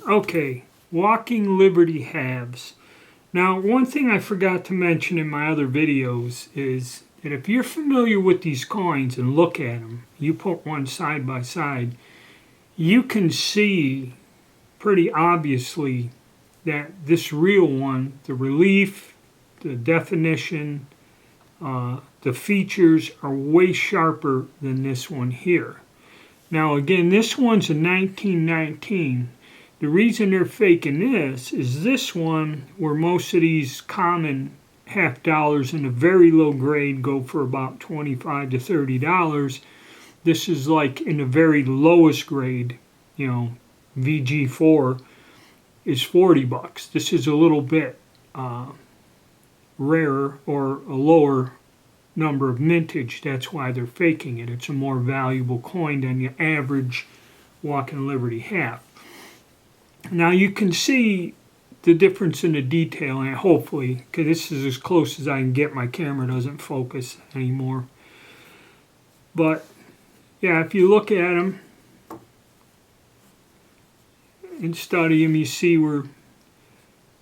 Okay, Walking Liberty halves. Now, one thing I forgot to mention in my other videos is that if you're familiar with these coins and look at them, you put one side by side, you can see pretty obviously that this real one, the relief, the definition, the features are way sharper than this one here. Now again, this one's a 1919. The reason they're faking this is this one, where most of these common half dollars in the very low grade go for about $25 to $30. This is like in the very lowest grade, you know, VG4 is $40. This is a little bit rarer or a lower number of mintage. That's why they're faking it. It's a more valuable coin than your average Walking Liberty half. Now you can see the difference in the detail, and hopefully, because this is as close as I can get, my camera doesn't focus anymore. But yeah, if you look at them and study them, you see where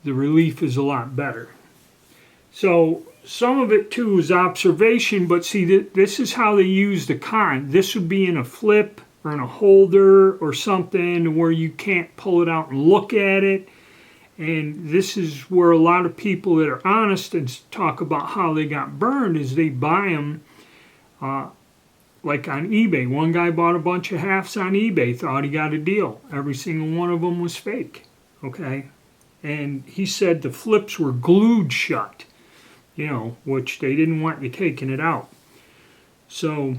the relief is a lot better. So some of it too is observation, but see, this is how they use the con. This would be in a flip or in a holder or something where you can't pull it out and look at it. And this is where a lot of people that are honest and talk about how they got burned is they buy them like on eBay. One guy bought a bunch of halves on eBay, thought he got a deal. Every single one of them was fake, okay? And he said the flips were glued shut, you know, which they didn't want you taking it out. So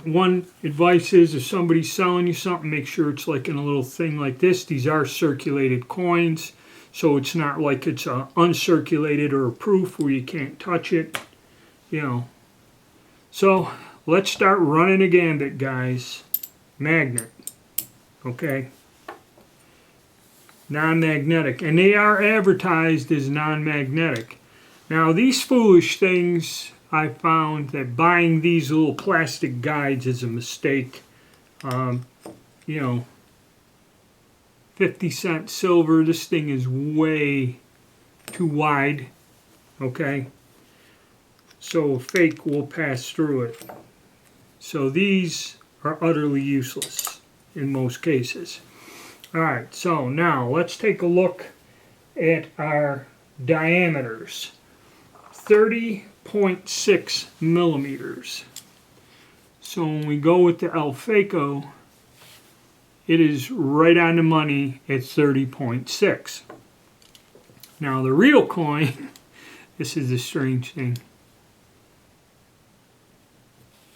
one advice is if somebody's selling you something, make sure it's like in a little thing like this. These are circulated coins, so it's not like it's uncirculated or a proof where you can't touch it, you know. So let's start running a gambit, guys. Magnet, okay? Non-magnetic, and they are advertised as non-magnetic. Now these foolish things, I found that buying these little plastic guides is a mistake. You know, 50-cent silver, this thing is way too wide, okay? So a fake will pass through it. So these are utterly useless in most cases. Alright, so now let's take a look at our diameters. 30.6 millimeters. So when we go with the El Faco, it is right on the money at 30.6. Now the real coin, this is the strange thing.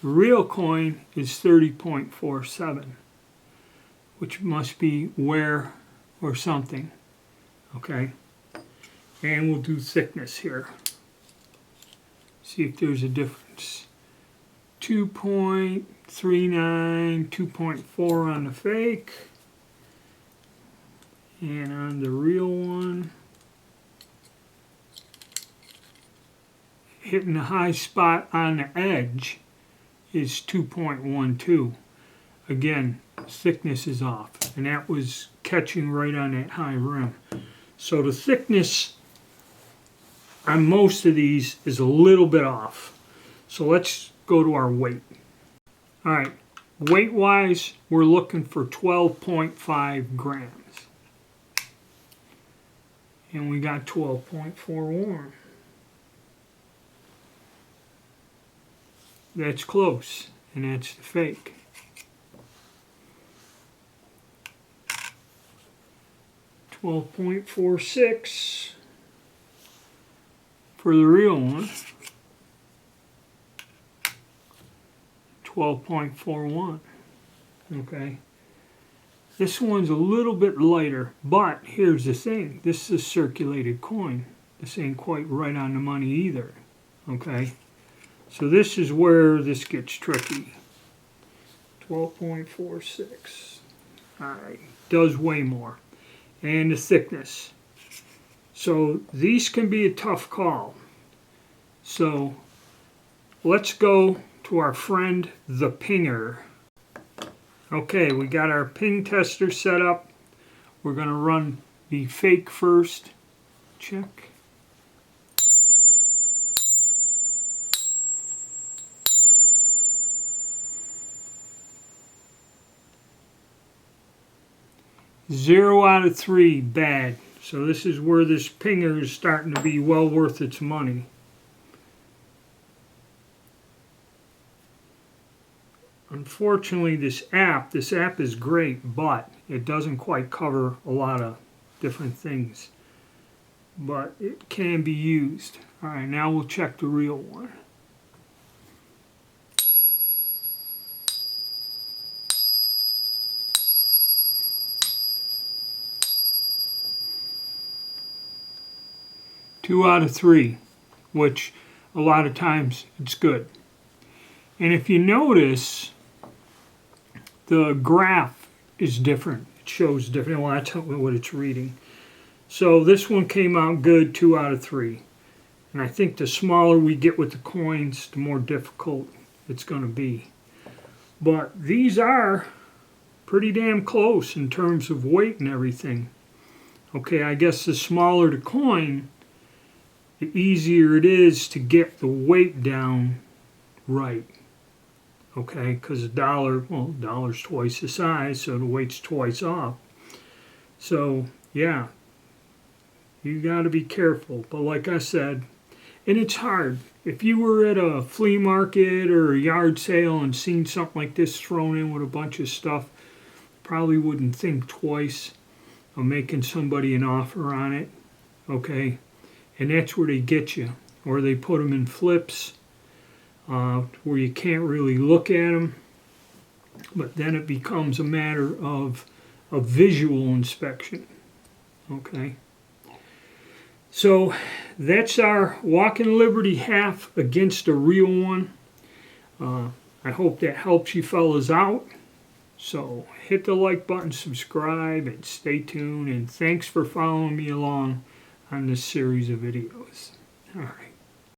The real coin is 30.47, which must be wear or something, okay? And we'll do thickness here. See if there's a difference. 2.39, 2.4 on the fake. And on the real one, hitting the high spot on the edge is 2.12. Again, thickness is off, and that was catching right on that high rim. So the thickness on most of these is a little bit off. So let's go to our weight. Alright, weight-wise, we're looking for 12.5 grams. And we got 12.41. That's close, and that's the fake. $12.46 for the real one. 12.41. Okay. This one's a little bit lighter, but here's the thing. This is a circulated coin. This ain't quite right on the money either. Okay. So this is where this gets tricky. 12.46. Alright. Does way more. And the thickness. So these can be a tough call. So let's go to our friend the pinger. Okay, we got our ping tester set up. We're going to run the fake first. Check. Zero out of 3, bad. So this is where this pinger is starting to be well worth its money. Unfortunately, this app is great, but it doesn't quite cover a lot of different things. But it can be used. All right, now we'll check the real one. Two out of 3, which a lot of times it's good. And if you notice, the graph is different. It shows different. Well, that's what it's reading. So this one came out good, 2 out of 3. And I think the smaller we get with the coins, the more difficult it's going to be. But these are pretty damn close in terms of weight and everything. Okay, I guess the smaller the coin, the easier it is to get the weight down right. Okay, because dollar's twice the size, so the weight's twice off. So, yeah, you got to be careful. But like I said, and it's hard. If you were at a flea market or a yard sale and seen something like this thrown in with a bunch of stuff, probably wouldn't think twice of making somebody an offer on it. Okay, and that's where they get you. Or they put them in flips where you can't really look at them. But then it becomes a matter of a visual inspection. Okay. So that's our Walking Liberty half against a real one. I hope that helps you fellas out. So hit the like button, subscribe, and stay tuned. And thanks for following me along on this series of videos. All right.